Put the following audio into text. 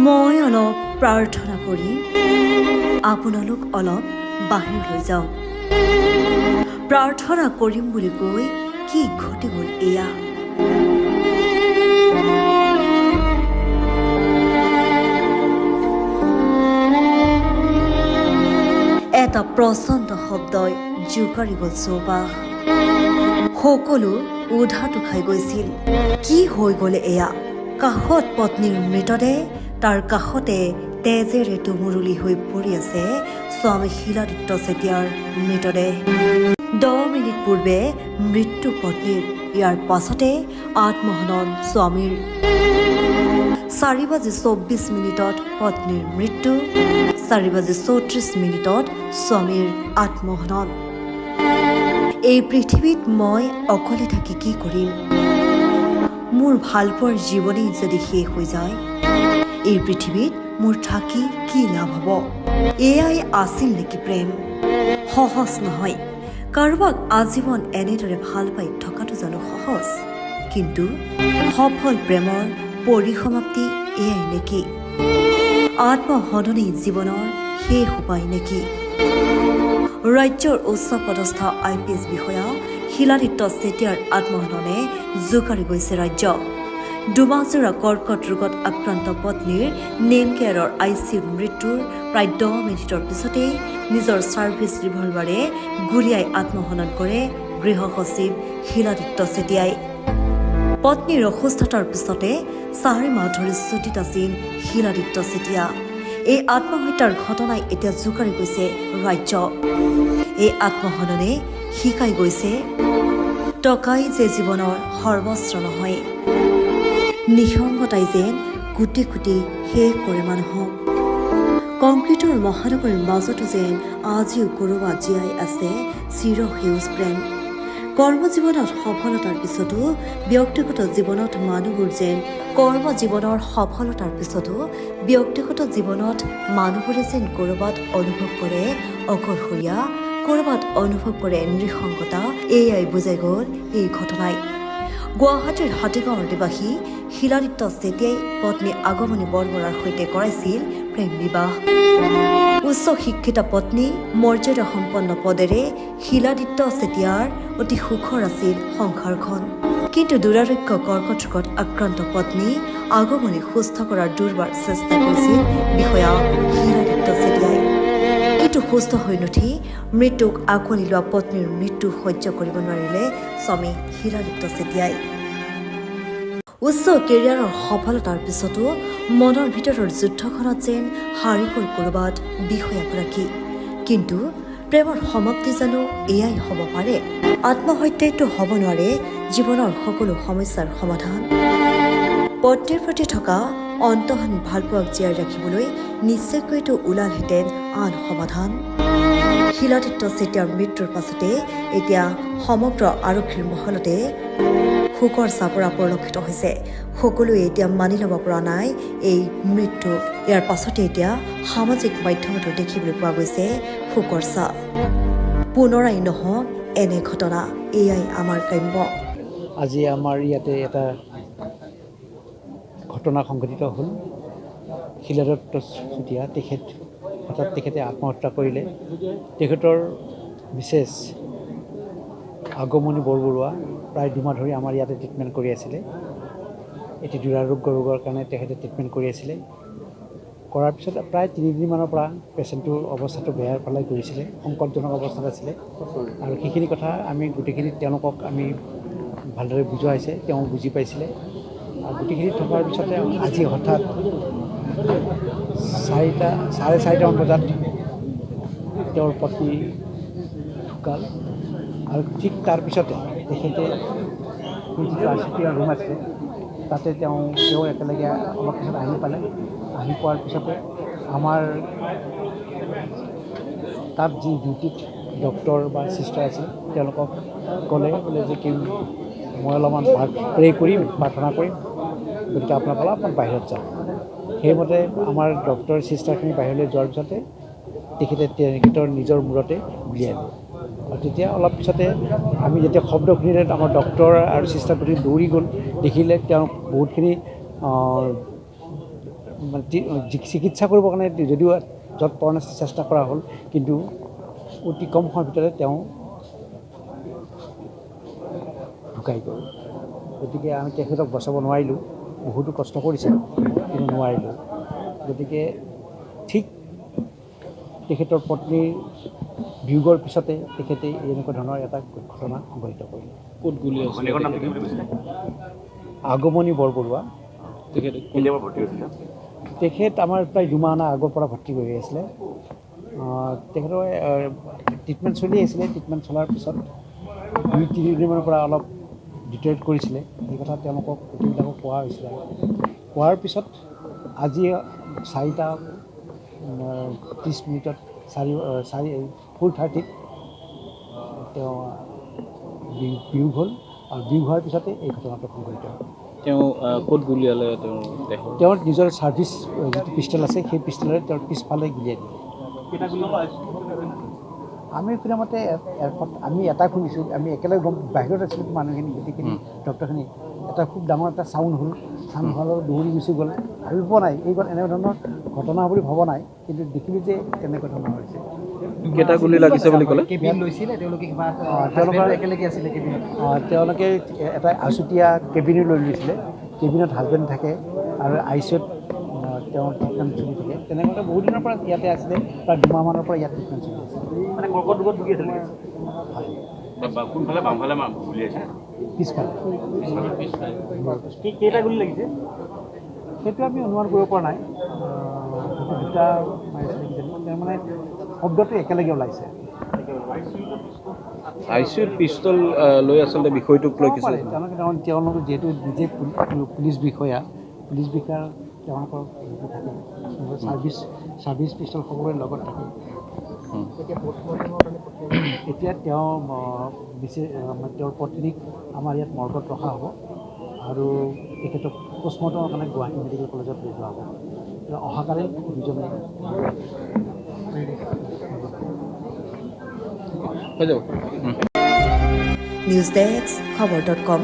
মই অলপ প্ৰাৰ্থনা কৰি আপোনালোক অলপ বাহিৰলৈ যাওক। প্ৰাৰ্থনা কৰিম বুলি কৈ কি ঘটি গ'ল এয়া। এটা প্ৰচণ্ড শব্দই জোকাৰি গ'ল চৌপাশ। সকলো উধাটো খাই গৈছিল। কি হৈ গ'ল এয়া? কাষত পত্নীৰ মৃতদেহ, তাৰ কাষতে তেজেৰে তুমুৰুলি হৈ পৰি আছে স্বামী শিলাদিত্য চেতিয়াৰ মৃতদেহ। 10 মিনিট পূৰ্বে মৃত্যু পত্নীৰ, ইয়াৰ পাছতে আত্মহনন স্বামীৰ। 4:24 পত্নীৰ মৃত্যু, 4:34 স্বামীৰ আত্মহনন। এই পৃথিৱীত মই অকলে থাকি কি কৰিম? মোৰ ভালপোৱাৰ জীৱনেই যদি শেষ হৈ যায়, এই পৃথিৱীত মোৰ থাকি কি লাভ হ'ব? এয়াই আছিল নেকি প্ৰেম? সহজ নহয়। কাৰোবাক আজীৱন এনেদৰে ভাল পাই থকাটো জানো সহজ? কিন্তু সফল প্ৰেমৰ পৰিসমাপ্তি এয়াই নেকি? আত্মহননেই জীৱনৰ শেষ উপায় নেকি? ৰাজ্যৰ উচ্চ পদস্থ IPS বিষয়া শিলাদিত্য চেতিয়াৰ আত্মহননে জোকাৰি গৈছে ৰাজ্য। দুমাহজোৰা কৰ্কট ৰোগত আক্ৰান্ত পত্নীৰ নেম কেয়াৰৰ ICUত মৃত্যুৰ প্ৰায় 10 মিনিটৰ পিছতেই নিজৰ ছাৰ্ভিচ ৰিভলভাৰে গুলীয়াই আত্মহনন কৰে গৃহ সচিব শিলাদিত্য চেতিয়াই। পত্নীৰ অসুস্থতাৰ পিছতে 4 মাহ ধৰি ছুটীত আছিল শিলাদিত্য চেতিয়া। এই আত্মহত্যাৰ ঘটনাই এতিয়া জোকাৰি গৈছে ৰাজ্য। এই আত্মহননে শিকাই গৈছে টকাই যে জীৱনৰ সৰ্বস্ব নহয়। নিসংগতাই যেন কোটি কোটি শেষ কৰে মানুহক। কংক্ৰিটৰ মহানগৰীৰ মাজতো যেন আজিও ক'ৰবাত জীয়াই আছে চিৰসেউজ প্ৰেম। কৰ্মজীৱনত সফলতাৰ পিছতো ব্যক্তিগত জীৱনত মানুহবোৰ যেন মানুহবোৰে যেন ক'ৰবাত অনুভৱ কৰে অকলশৰীয়া, ক'ৰবাত অনুভৱ কৰে নৃসংগতা। এয়াই বুজাই গ'ল এই ঘটনাই। গুৱাহাটীৰ হাতীগাঁৱৰ নিবাসী শিলাদিত্য চেতিয়াই পত্নী আগমনী বৰবৰাৰ সৈতে কৰাইছিল প্ৰেম বিবাহ। উচ্চ শিক্ষিত পত্নী, মৰ্যাদা সম্পন্ন পদেৰে শিলাদিত্য চেতিয়াৰ অতি সুখৰ আছিল সংসাৰখন। কিন্তু দুৰাৰোগ্য কৰ্কট ৰোগত আক্ৰান্ত পত্নী আগমনী সুস্থ কৰাৰ দুৰ্বাৰ চেষ্টা কৰিছিল বিষয়া শিলাদিত্য চেতিয়াই। কিন্তু সুস্থ হৈ নুঠি মৃত্যুক আঁকোৱালি লোৱা পত্নীৰ মৃত্যু সহ্য কৰিব নোৱাৰিলে স্বামী শিলাদিত্য চেতিয়াই। উচ্চ কেৰিয়াৰৰ সফলতাৰ পিছতো মনৰ ভিতৰৰ যুদ্ধখনত যেন হাৰি গ'ল ক'ৰবাত বিষয়াগৰাকী। কিন্তু প্ৰেমৰ সমাপ্তি জানো এয়াই হ'ব পাৰে? আত্মহত্যাইতো হ'ব নোৱাৰে জীৱনৰ সকলো সমস্যাৰ সমাধান। পত্নীৰ প্ৰতি থকা অন্তহীন ভালপোৱাক জীয়াই ৰাখিবলৈ নিশ্চয়কৈতো ওলালহেঁতেন আন সমাধান। শিলাদিত্য চেতিয়াৰ মৃত্যুৰ পাছতে এতিয়া সমগ্ৰ আৰক্ষীৰ মহলতে শোকৰ চাপৰা পৰিলক্ষিত হৈছে। সকলোৱে এতিয়া মানি ল'ব পৰা নাই এই মৃত্যু। ইয়াৰ পাছতে এতিয়া সামাজিক মাধ্যমতো দেখিবলৈ পোৱা গৈছে শোকৰ ছাপ। পুনৰাই নহওক এনে ঘটনা, এয়াই আমাৰ কাম্য। আজি আমাৰ ইয়াতে এটা ঘটনা সংঘটিত হ'ল। শিলাদিত্য চেতিয়া তেখেতে আত্মহত্যা কৰিলে। তেখেতৰ বিশেষ আগমনী বৰবৰুৱা প্ৰায় 2 মাহ ধৰি আমাৰ ইয়াতে ট্ৰিটমেণ্ট কৰি আছিলে। এটি দুৰাৰোগ্য ৰোগৰ কাৰণে তেখেতে ট্ৰিটমেণ্ট কৰি আছিলে। কৰাৰ পিছত প্ৰায় 3 দিনমানৰ পৰা পেচেণ্টটোৰ অৱস্থাটো বেয়াৰ ফালে গৈছিলে, সংকটজনক অৱস্থাত আছিলে। আৰু সেইখিনি কথা আমি গোটেইখিনি তেওঁলোকক আমি ভালদৰে বুজোৱা হৈছে, তেওঁ বুজি পাইছিলে। আৰু গোটেইখিনি থকাৰ পিছতে আজি হঠাৎ 4:30 বজাত তেওঁৰ পত্নী ঢুকাল। আৰু ঠিক তাৰপিছতে তেখেতে যিটো ICU ৰুম আছে তাতে তেওঁ একেলগে অলপ পিছত আহি পালে। আহি পোৱাৰ পিছতে আমাৰ তাত যি ডিউটিত ডক্টৰ বা চিষ্টাৰ আছিল তেওঁলোকক ক'লে যে কি মই অলপমান প্ৰে কৰিম, প্ৰাৰ্থনা কৰিম, গতিকে আপোনালোকে অলপমান বাহিৰত যাওক। সেইমতে আমাৰ ডক্টৰ চিষ্টাৰখিনি বাহিৰলৈ যোৱাৰ পিছতে তেখেতৰ নিজৰ মূৰতে উলিয়াই দিলে। আৰু তেতিয়া অলপ পিছতে আমি যেতিয়া শব্দ শুনিলে আমাৰ ডক্টৰ আৰু চিষ্টাৰ প্ৰতি দৌৰি গ'ল। দেখিলে তেওঁ বহুতখিনি মানে চিকিৎসা কৰিবৰ কাৰণে যদিও য'ত পৰণে চেষ্টা কৰা হ'ল, কিন্তু অতি কম সময়ৰ ভিতৰতে তেওঁ ঢুকাই গ'ল। গতিকে আমি তেখেতক বচাব নোৱাৰিলোঁ, বহুতো কষ্ট কৰিছিলোঁ কিন্তু নোৱাৰিলোঁ। গতিকে ঠিক তেখেতৰ পত্নীৰ বিয়োগৰ পিছতে তেখেতে এনেকুৱা ধৰণৰ এটা ঘটনা সংঘটিত কৰিলে। ক'ত গুলি আছিলে? আগমনী বৰবৰুৱা। তেখেত আমাৰ প্ৰায় 2 মাহ আগৰ পৰা ভৰ্তি কৰি আছিলে। তেখেতৰ ট্ৰিটমেণ্ট চলি আছিলে। ট্ৰিটমেণ্ট চলাৰ পিছত 2-3 দিনমানৰ পৰা অলপ ডিটেক্ট কৰিছিলে। সেই কথা তেওঁলোকক গোটেইবিলাকক কোৱা হৈছিলে। কোৱাৰ পিছত আজি 4:30 4:30 তেওঁ বিয়োগ হ'ল আৰু বিয়োগ হোৱাৰ পিছতে এই ঘটনাটো সংঘটিত হ'ল। তেওঁ ক'ত গুলিয়ালে তেওঁৰ নিজৰ ছাৰ্ভিচ যিটো পিষ্টল আছে, সেই পিষ্টলেৰে তেওঁৰ পিছফালে গুলিয়াই দিলে। আমি শুনামতে আমি এটা শুনিছোঁ, আমি একেলগে বাহিৰত আছিলোঁ মানুহখিনি, গোটেইখিনি ডক্টৰখিনি। এটা খুব ডাঙৰ এটা চাউণ্ড হ'ল, চাউণ্ড হোৱাৰ দৌৰি গুচি গ'ল। ভাবি পোৱা নাই এইখন এনেধৰণৰ ঘটনা বুলি ভবা নাই, কিন্তু দেখিলোঁ যে তেনেকুৱা ধৰণৰ হৈছে। কেইটা গুলি লাগিছে বুলি ক'লে? তেওঁলোকে এটা আছুতীয়া কেবিনো লৈ লৈছিলে। কেবিনত হাজবেণ্ড থাকে আৰু ICUত তেওঁৰ ট্ৰিটমেণ্ট চলি থাকে। তেনেকৈ বহুত দিনৰ পৰা ইয়াতে আছিলে, প্ৰায় 2 মাহমানৰ পৰা ইয়াত ট্ৰিটমেণ্ট চলি আছে। মানে কৰ্কট ৰোগত ভুগি আছিলে। কোনফালে বামফালে গুলি আছে? পিছফালে। কেইটা গুলি লাগিছে? সেইটো আমি অনুমান কৰিব পৰা নাই। সেইটো 2টা মাৰিছিলে কিজানি। মানে শব্দটো একেলগে ওলাইছে। ICUত পিষ্টল লৈ আচলতে বিষয়টোক লৈ কিছু তেওঁলোকে যিহেতু নিজে পুলিচ বিষয়া, পুলিচ বিষয়াৰ তেওঁলোকৰ থাকে ছাৰ্ভিচ পিষ্টল সকলোৰে লগত থাকে। এতিয়া তেওঁৰ পত্নীক আমাৰ ইয়াত মৰ্গত ৰখা হ'ব আৰু তেখেতক পষ্টমৰ্টমৰ কাৰণে গুৱাহাটী মেডিকেল কলেজত লৈ যোৱা হ'ব। অহাকালি 2জনে নিউজ ডেস্ক খবৰ.com